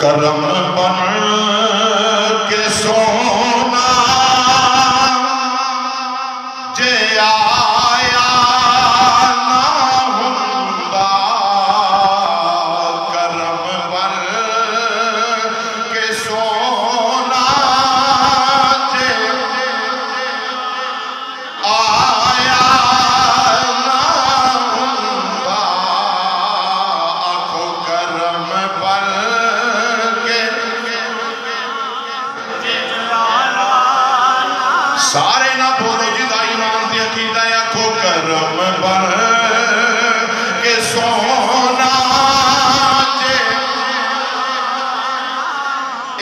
करम बन के सोना जे आया ना हुंदा, करम बन के सोना जे आया ना हुंदा। आखो करम बन सारे ना बोलो जिदा ईमान दी अकीदा है। आखो करम बन के सोना जे,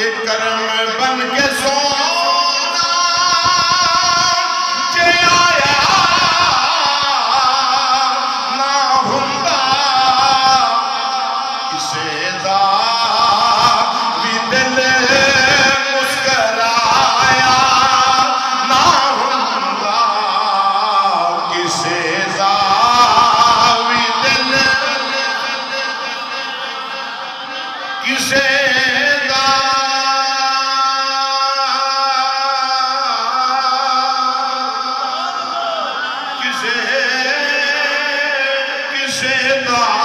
एक करम बन के सोना जे आया ना हुंदा, किसे दा भी दिल मुस्कराया ना हुंदा, किसे दा भी दिल, किसे दा किसे किसे दा